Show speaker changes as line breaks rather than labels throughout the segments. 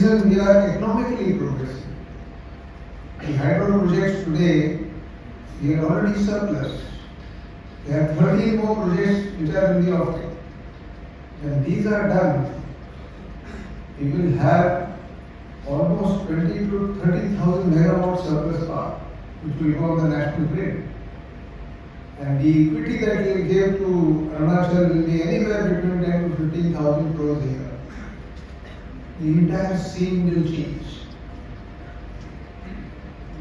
reason we are economically progressing. The hydro projects today, we are already surplus. There are 13 more projects which are in the offering. When these are done, we will have almost 20 to 30,000 megawatts surplus power, which will go on the national grid. And the equity that we will give to Arunachal will be anywhere between 10 to 15,000 crores a year. The entire scene will change.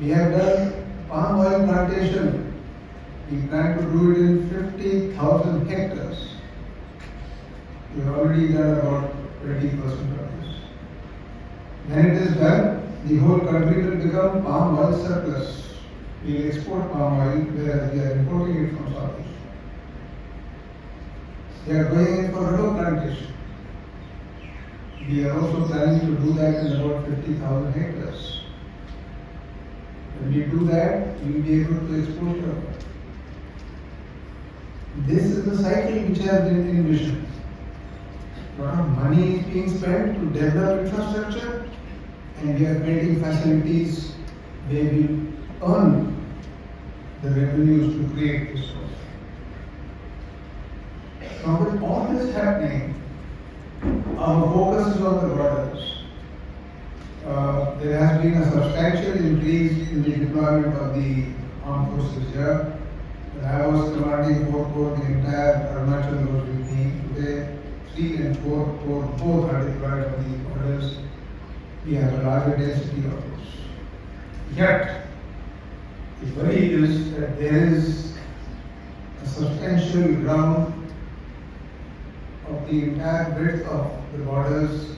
We have done palm oil plantation. We plan to do it in 50,000 hectares. We have already done about 20% of this. When it is done, the whole country will become palm oil surplus. We will export palm oil, whereas we are importing it from South Asia. We are going in for rubber plantation. We are also planning to do that in about 50,000 hectares. When we do that, we will be able to export rubber. This is the cycle which has been envisioned. A lot of money is being spent to develop infrastructure, and we are creating facilities where we earn the revenues to create this growth. Now, with all this happening, our focus is on the borders. There has been a substantial increase in the deployment of the armed forces here. When I was commanding 4th Corps, the entire Arunachal was with me. Today, 3 and 4th Corps both are deployed on the borders. We have a larger density of those. Yet, the worry is that there is a substantial ground of the entire breadth of the borders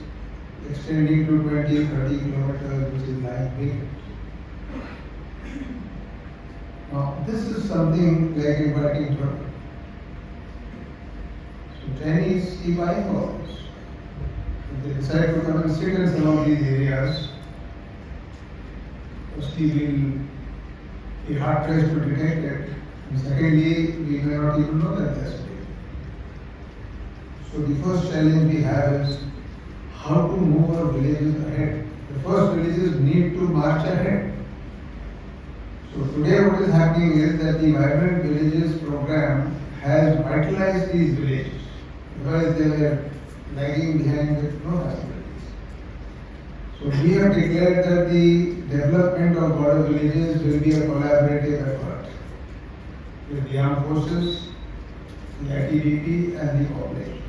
extending to 20, 30 kilometers, which is lying vacant. Now, this is something like inviting trouble. So Chinese keep eyeing on this. If they decide to come and sit in some of these areas, firstly we will be hard pressed to detect it, and secondly, we may not even know that they are sitting. So the first challenge we have is how to move our villages ahead. The first villages need to march ahead. So today what is happening is that the Vibrant Villages program has vitalized these villages. Otherwise they were lagging behind with no facilities. So we have declared that the development of border villages will be a collaborative effort with the armed forces, the ITBP and the population.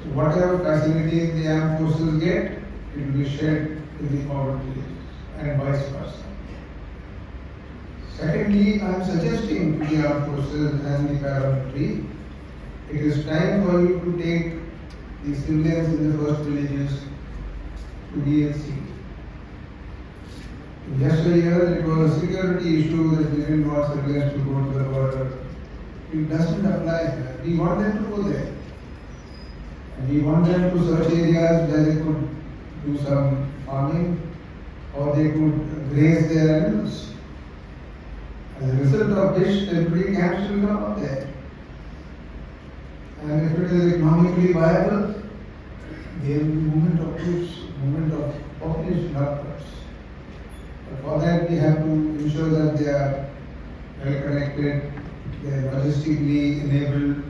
So whatever facilities the armed forces get, it will be shared with the forward villages and vice versa. Secondly, I am suggesting to the armed forces and the paramilitary, it is time for you to take the civilians in the first villages to BLC. In just a year, it was a security issue that we didn't want civilians to go to the border. It doesn't apply here. We want them to go there. And we want them to search areas where they could do some farming or they could graze their animals. As a result of which, temporary camps will come up there. And if it is economically viable, there will be movement of troops, movement of population upwards. But for that, we have to ensure that they are well connected, they are logistically enabled,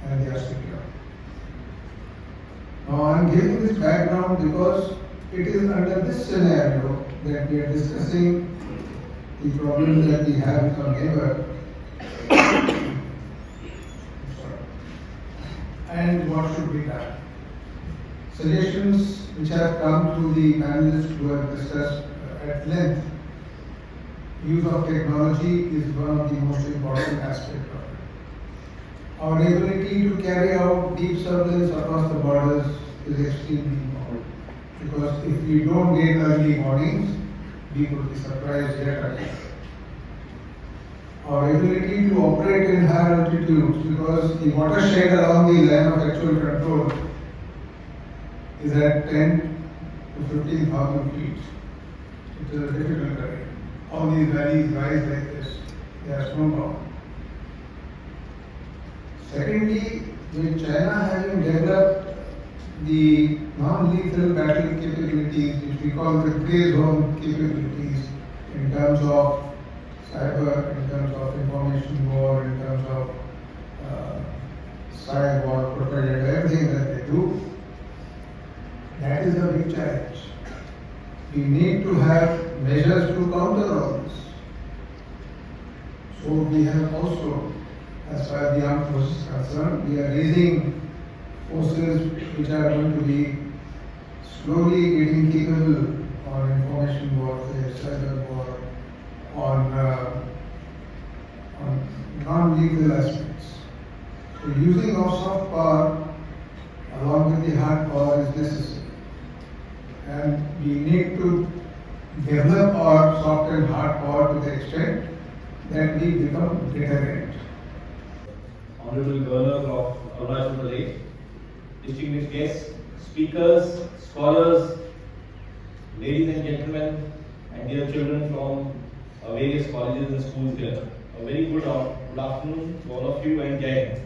and they are secure. Now, I am giving this background because it is under this scenario that we are discussing the problems that we have with our neighbor and what should be done. Suggestions which have come to the panelists who have discussed at length. Use of technology is one of the most important aspects of it. Our ability to carry out deep surveillance across the borders is extremely important, because if we don't get early warnings, we could be surprised yet again. Our ability to operate in higher altitudes, because the watershed along the line of actual control is at 10 to 15,000 feet. It is a difficult terrain. All these valleys rise like this. They are snowbound. Secondly, with China having developed the non-lethal battle capabilities, which we call the grey zone capabilities, in terms of cyber, in terms of information war, in terms of cyber war, propaganda, everything that they do, that is a big challenge. We need to have measures to counter all this. So we have also, as far as the armed forces is concerned, we are raising forces which are going to be slowly getting capable on information warfare, cyber war, on non-lethal aspects. So using of soft power along with the hard power is necessary. And we need to develop our soft and hard power to the extent that we become deterrent.
Honorable Governor of Arunachal Pradesh, distinguished guests, speakers, scholars, ladies and gentlemen, and dear children from various colleges and schools here. A very good afternoon to all of you and Jai Hind.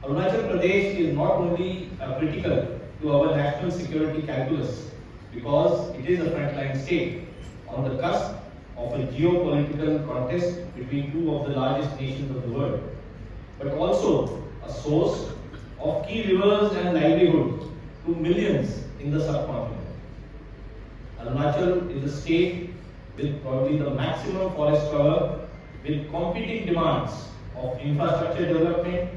Arunachal Pradesh is not only critical to our national security calculus because it is a frontline state on the cusp of a geopolitical contest between two of the largest nations of the world, but also a source of key rivers and livelihood to millions in the subcontinent. Arunachal is a state with probably the maximum forest cover, with competing demands of infrastructure development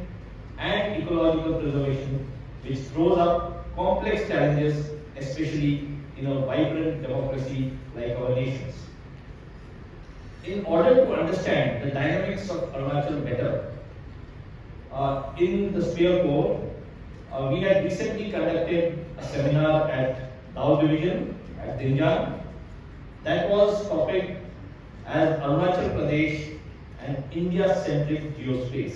and ecological preservation, which throws up complex challenges, especially in a vibrant democracy like our nation's. In order to understand the dynamics of Arunachal better, in the Spearhead, we had recently conducted a seminar at Dao Division at Siang. That was topic as Arunachal Pradesh and India-centric geospace.